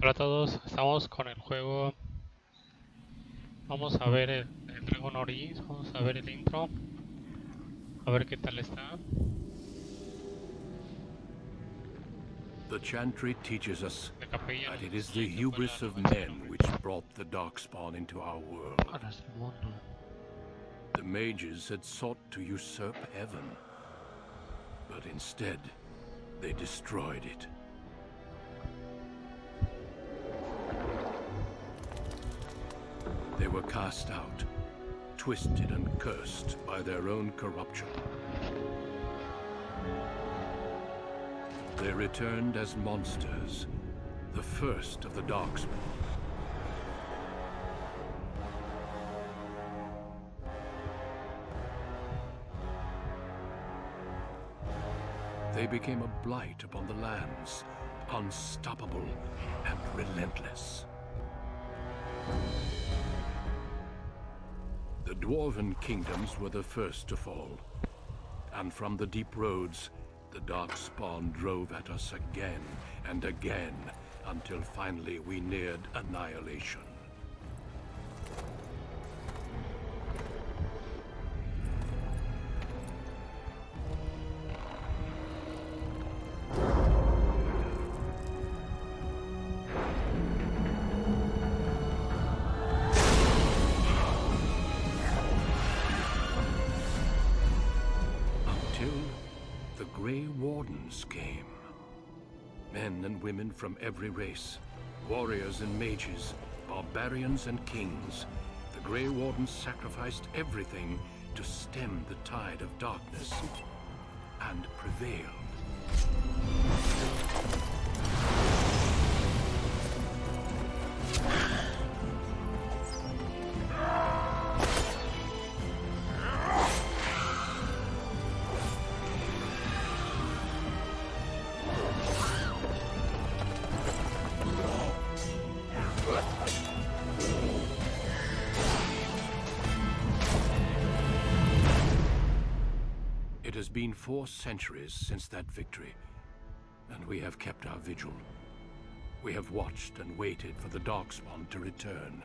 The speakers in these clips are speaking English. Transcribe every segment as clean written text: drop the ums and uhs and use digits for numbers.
Hola a todos, estamos con el juego. Vamos a ver el Dragon Origins, vamos a ver el intro, a ver qué tal está. The Chantry teaches us La capilla that nos it is the enseña que fue la hubris of arrogancia del men hombre which brought the Darkspawn into our world. a nuestro mundo. The mages had sought to usurp heaven, but instead, they destroyed it. They were cast out, twisted and cursed by their own corruption. They returned as monsters, the first of the Darkspawn. They became a blight upon the lands, unstoppable and relentless. The Dwarven kingdoms were the first to fall, and from the deep roads, the Darkspawn drove at us again and again, until finally we neared annihilation. Until the Grey Wardens came. Men and women from every race, warriors and mages, barbarians and kings. The Grey Wardens sacrificed everything to stem the tide of darkness, and prevailed. It has been 4 centuries since that victory, and we have kept our vigil. We have watched and waited for the Darkspawn to return.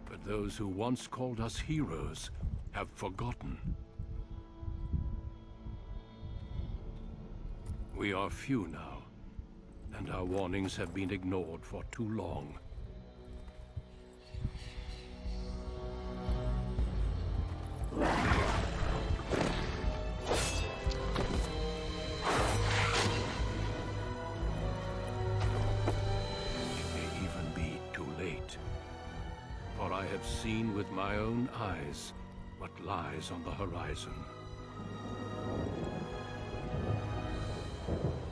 But those who once called us heroes have forgotten. We are few now, and our warnings have been ignored for too long. It may even be too late. For I have seen with my own eyes what lies on the horizon.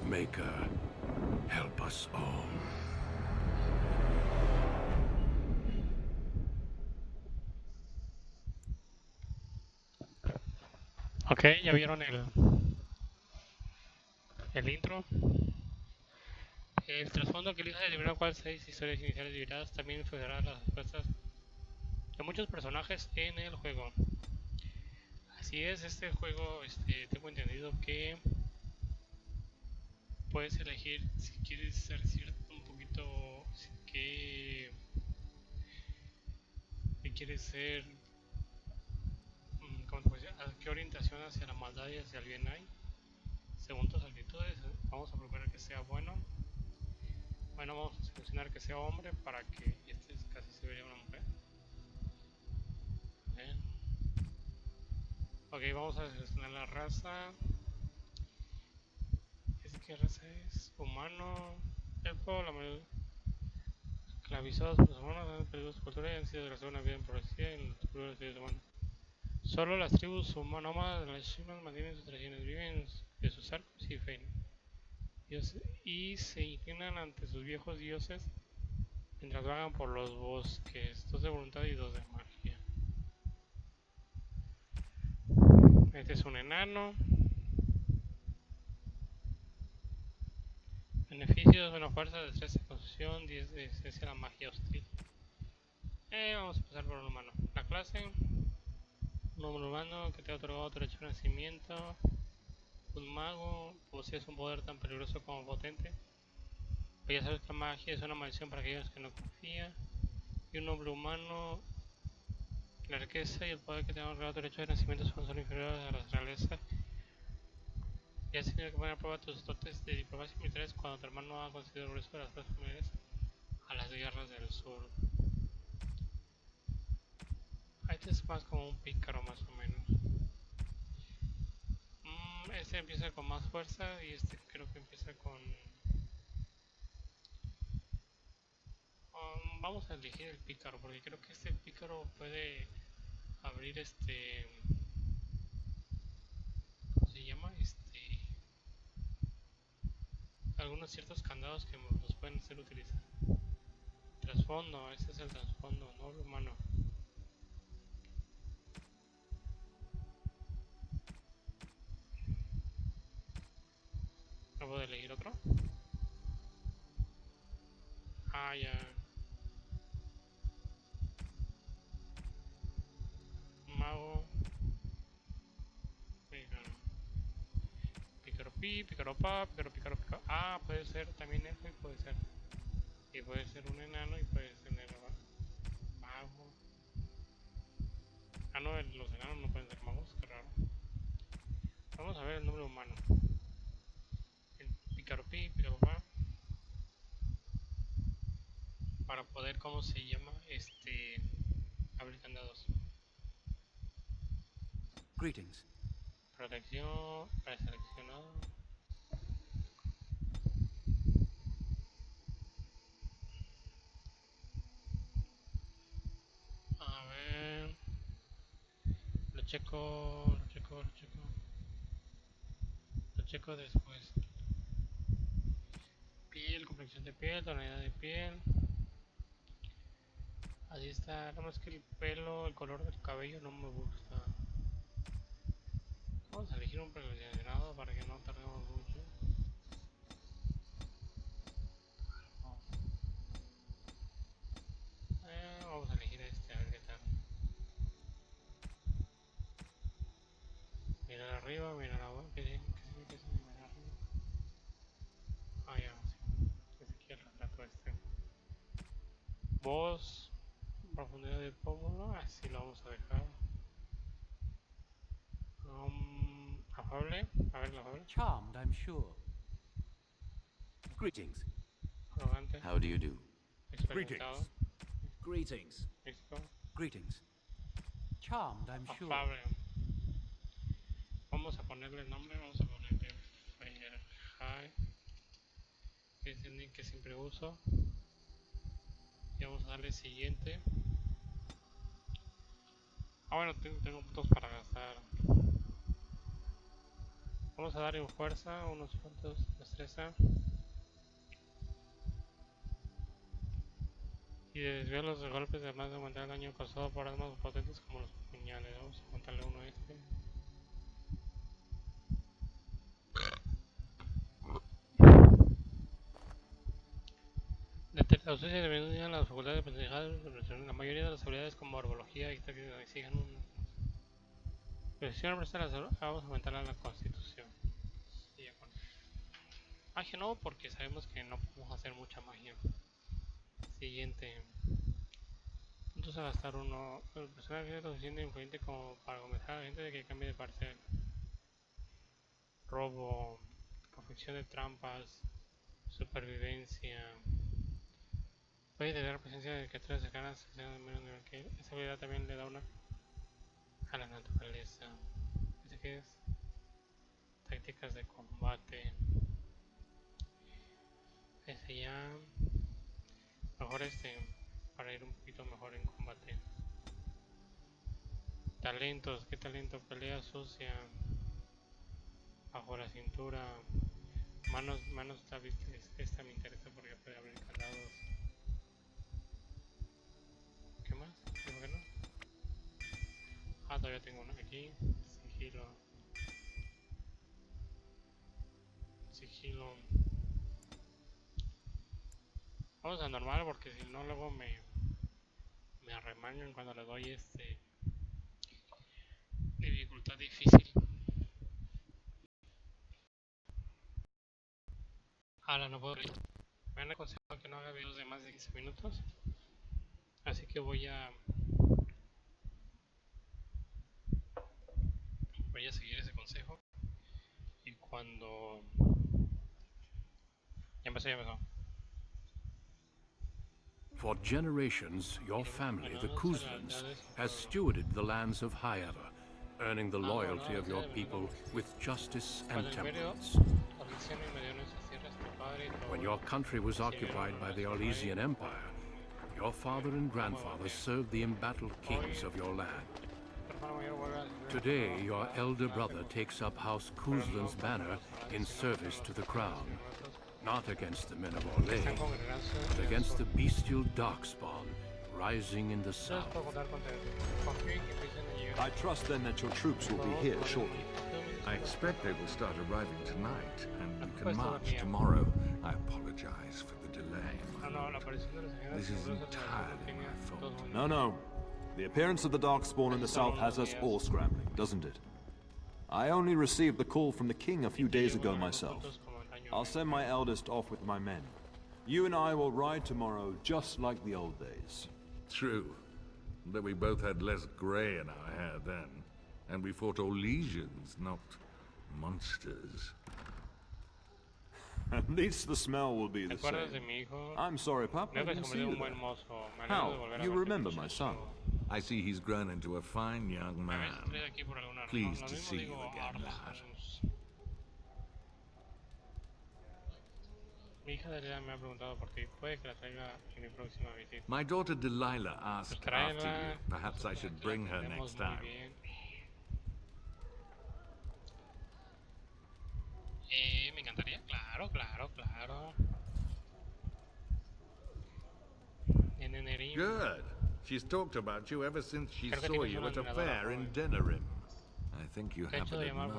Maker, help us all. Ok, ya vieron el intro. El trasfondo que elija determinar cuáles 6 historias iniciales liberadas también influirá las respuestas de muchos personajes en el juego. Así es, este juego tengo entendido que puedes elegir si quieres ser cierto un poquito que quieres ser, ¿cómo te puedo decir? ¿A qué orientación hacia la maldad y hacia el bien hay? Según tus actitudes, vamos a procurar que sea bueno. Bueno, vamos a seleccionar que sea hombre para que casi se vea una mujer. Bien. Ok, vamos a seleccionar la raza. ¿Qué raza es? Humano, elfo, la mayoría esclavizados por los humanos han perdido su cultura y han sido desgraciados una vida empobrecida en los pueblos de los humanos. Solo las tribus nómadas de las Shimas mantienen sus tradiciones, viven de sus arcos y fe y se inclinan ante sus viejos dioses mientras vagan por los bosques, 2 de voluntad y 2 de magia. Este es un enano. Beneficios: una fuerza, destreza y constitución, 10 de esencia a la magia hostil. Vamos a empezar por un humano. La clase: un hombre humano que te ha otorgado derecho de nacimiento. Un mago, posees un poder tan peligroso como potente. Pues ya sabes que la magia es una maldición para aquellos que no confían. Y un noble humano, la riqueza y el poder que tenemos regalos derechos de nacimiento son inferiores a las realeza. Y has tenido que poner a prueba tus dotes de diplomacia y militares cuando tu hermano ha concedido el regreso de las fuerzas familiares a las guerras del sur. Este es más como un pícaro más o menos. Este empieza con más fuerza y este creo que empieza con... vamos a elegir el pícaro porque creo que este pícaro puede abrir ¿cómo se llama? Algunos ciertos candados que nos pueden hacer utilizar. Trasfondo, este es el trasfondo, noble humano. ¿No puedo elegir otro? Ah, ya. Mago. Pícaro. Pícaro pi, pícaro pa, pícaro pícaro pícaro. Ah, puede ser también elfo y puede ser. Y puede ser un enano y puede ser mago. Ah, no, los enanos no pueden ser magos, qué raro. Vamos a ver el nombre humano. El pícaro pi, pícaro pa. Para poder, ¿cómo se llama? Abrir candados. Greetings. Protección, preseleccionado. A ver. Lo checo, lo checo, lo checo. Lo checo después. Piel, complexión de piel, tonalidad de piel. Así está, nada más que el pelo, el color del cabello no me gusta. Vamos a elegir un preseleccionado para que no tardemos mucho. Vamos a elegir a ver qué tal. Mirar arriba, mirar abajo. ¿Qué significa eso? Mirar arriba. Ah, ya, sí. Es aquí el retrato Voz, profundidad de pómulo, así lo vamos a dejar. Afable, a ver, afable. Charmed, I'm sure. Greetings. Arrogante, How do you do? experimentado, Greetings. físico, Greetings. Charmed, I'm sure. afable. Vamos a ponerle el nombre, vamos a ponerle Fire High, que es el nick que siempre uso. Y vamos a darle siguiente. Ah, bueno, tengo puntos para gastar. Vamos a darle en fuerza, unos puntos, destreza. Y de desviar los golpes, además de aumentar el daño causado por armas potentes como los puñales. Vamos a aumentarle uno a este. La ausencia disminuye las facultades de aprendizaje. La mayoría de las habilidades como herbología y táctica exigen un... Precisión prestar la salud. Vamos a aumentar la constitución. Y ya con... Magia no, porque sabemos que no podemos hacer mucha magia. Siguiente. Puntos a gastar uno. El personaje es lo suficiente influyente como para convencer a la gente de que cambie de parecer. Robo. Confección de trampas. Supervivencia. Puede tener presencia de criaturas cercanas que sean de menos nivel que él. Esa habilidad también le da una a la naturaleza. ¿Este qué es? Tácticas de combate. Ese ya. Mejor para ir un poquito mejor en combate. Talentos, ¿qué talento? Pelea sucia. Bajo la cintura. Manos hábiles. Esta me interesa porque puede abrir candados. ¿Qué más? ¿Qué por qué no? Ah, todavía tengo uno aquí. Sigilo. Sigilo. Vamos a normal porque si no luego me arremañan cuando le doy dificultad difícil. Ahora no puedo reír. me han aconsejado que no haga videos de más de 15 minutos. Así que voy a seguir ese consejo. Y cuando... ya empezó. For generations, your family, the Kuzlans, has stewarded the lands of Highever, earning the loyalty of your people with justice and temperance. When your country was occupied by the Orlesian Empire, your father and grandfather served the embattled kings of your land. Today, your elder brother takes up House Kuzlan's banner in service to the crown. Not against the men of Orlais, but against the bestial darkspawn rising in the south. I trust then that your troops will be here shortly. I expect they will start arriving tonight, and you can march tomorrow. I apologize for the delay. This is entirely my fault. No. The appearance of the Darkspawn in the south has us all scrambling, doesn't it? I only received the call from the king a few days ago myself. I'll send my eldest off with my men. You and I will ride tomorrow just like the old days. True. But we both had less grey in our hair then. And we fought Orlesians, not monsters. At least the smell will be the same. I'm sorry, Pop, I didn't see you there. How? You remember my son? I see he's grown into a fine young man. Pleased to see you again, lad. My daughter Delilah asked after you. Perhaps I should bring her next time. Me encantaría, claro. Good. She's talked about you ever since she saw you at a fair in Denerim. I think you have an admirer,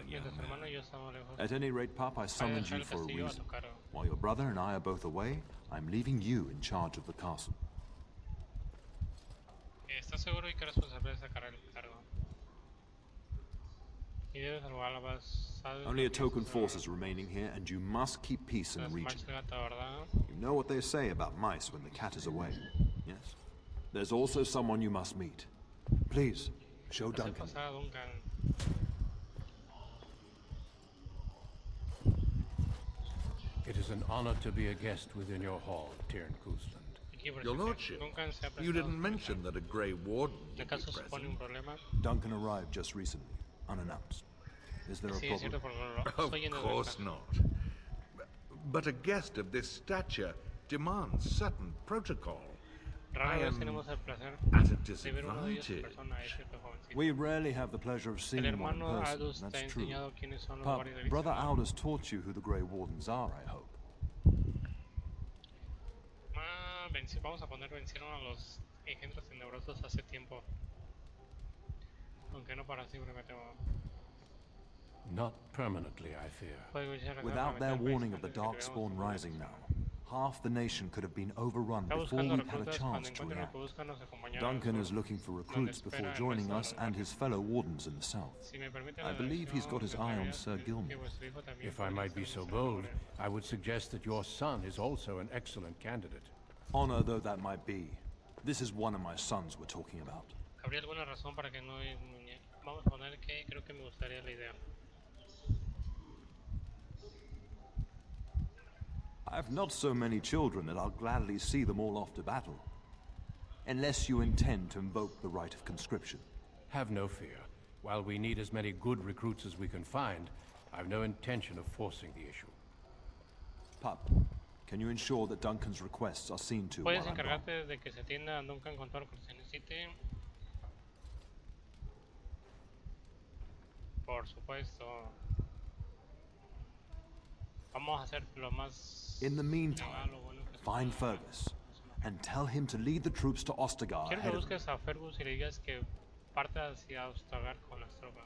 young man. At any rate, Pop, I summoned you for a reason. While your brother and I are both away, I'm leaving you in charge of the castle. ¿Estás seguro y qué responsable de sacar el cargo? Y debes salvar la paz. Only a token force is remaining here, and you must keep peace in the region. You know what they say about mice when the cat is away, yes? There's also someone you must meet. Please, show Duncan. It is an honor to be a guest within your hall, Tyrn Kuzland. Your lordship, you didn't mention that a Grey Warden would be present. Duncan arrived just recently, unannounced. Is there a problem? Of course not. But a guest of this stature demands certain protocol. I am at a disadvantage. We rarely have the pleasure of seeing one in person, that's true. Pup, Brother Aldous taught you who the Grey Wardens are, I hope. Vamos a poner vencieron a los engendros tenebrosos hace tiempo. Aunque no para siempre, me temo. Not permanently, I fear. Without their warning of the Darkspawn rising now, half the nation could have been overrun before we'd had a chance to react. Duncan is looking for recruits before joining us and his fellow wardens in the south. I believe he's got his eye on Sir Gilman. If I might be so bold, I would suggest that your son is also an excellent candidate. Honor though that might be, this is one of my sons we're talking about. ¿Habría alguna razón para que no vamos a poner que creo que me gustaría la idea? I've not so many children that I'll gladly see them all off to battle. Unless you intend to invoke the right of conscription. Have no fear. While we need as many good recruits as we can find, I've no intention of forcing the issue. Pup, can you ensure that Duncan's requests are seen to while ¿Puedes I'm gone? encargarte de que se atienda a Duncan con todo lo que se necesite? Por supuesto. Vamos a hacer lo más... In the meantime, find Fergus and tell him to lead the troops to Ostagar Quiero que ahead of me. busques a Fergus y le digas que parta hacia Ostagar con las tropas.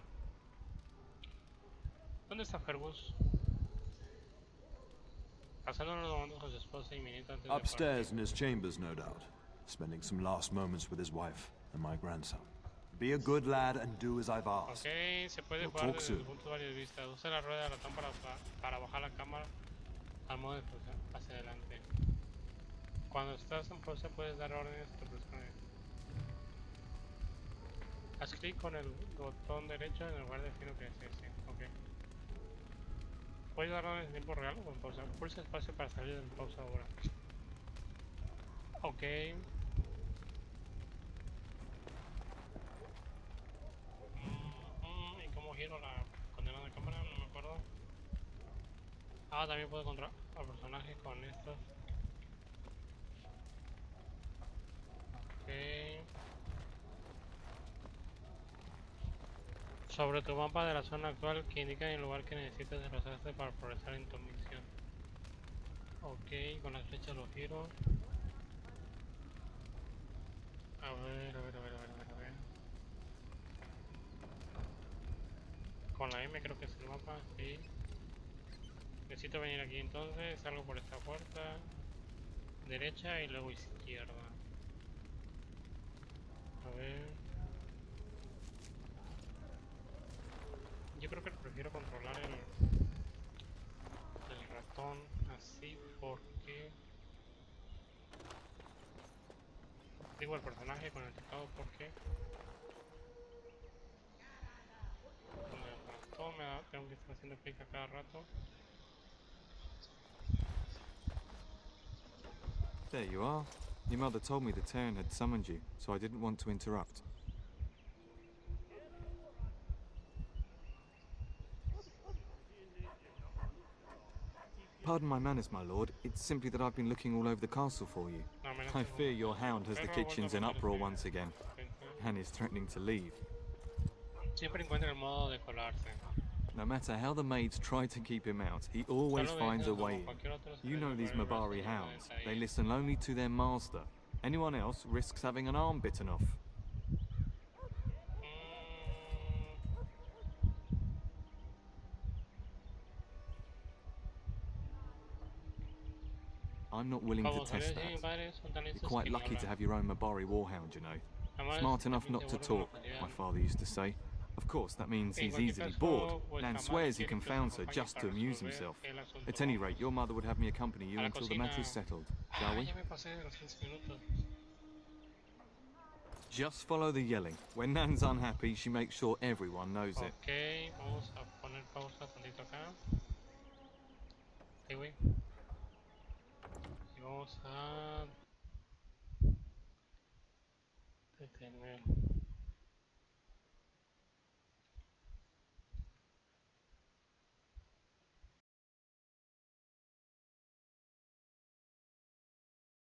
¿Dónde está Fergus? Pasando unos momentos con su esposa y mi nieta antes de Upstairs partir. in his chambers, no doubt. Spending some last moments with his wife and my grandson. Be a good lad and do as I've asked. Ok, se puede We'll jugar talk desde soon. el punto de vista. Usa la rueda de ratón para bajar la cámara al modo de pulsar hacia adelante. Cuando estás en pausa puedes dar órdenes a tu personaje. Haz clic con el botón derecho en lugar de fino que desees. Ok. ¿Puedes dar órdenes en tiempo real o en pausa? Pulsa espacio para salir de pausa ahora. Ok. ¿Y cómo giro la condenada cámara? No me acuerdo. Ah, también puedo controlar al personaje con estos. Ok. Sobre tu mapa de la zona actual que indica el lugar que necesitas desplazarte para progresar en tu misión. Ok, con las flechas lo giro. A ver. Con la M creo que es el mapa, sí. Necesito venir aquí entonces, salgo por esta puerta. Derecha y luego izquierda. A ver. Yo creo que prefiero controlar el ratón así porque... Digo el personaje con el teclado porque... Con el ratón tengo que estar haciendo clic a cada rato. There you are. Your mother told me the Terran had summoned you, so I didn't want to interrupt. Pardon my manners, my lord. It's simply that I've been looking all over the castle for you. No, me I lanzo fear your hound has the pero he vuelto a kitchens in poner uproar once again, este. and is threatening to leave. Siempre encuentra el modo de colarse. No matter how the maids try to keep him out, he always Solo finds a veces way como in. cualquier otro se You know debe these mover Mabari sin ningún hounds. They detalle. listen only to their master. Anyone else risks having an arm bitten off. I'm not willing to Como solía test decir that. mi padre, son tan You're listos quite que ni lucky to hablan. have your own Mabari warhound, you know. Además, Smart enough también not to seguro con la talk, my facilidad. father used to say. Of course, that means En he's cualquier easily bored, caso, and vuestra madre swears he quiere que os confounds her acompañe just to para amuse resolver himself. el asunto. At any Vamos rate, your mother would have me accompany you a la until the matter's cocina. settled, shall we? Ya me pasé de los 15 minutos. Just follow the yelling. When Nan's unhappy, she makes sure everyone knows it. Ok, vamos a poner pausa tantito acá. Ahí voy. Y vamos a detener.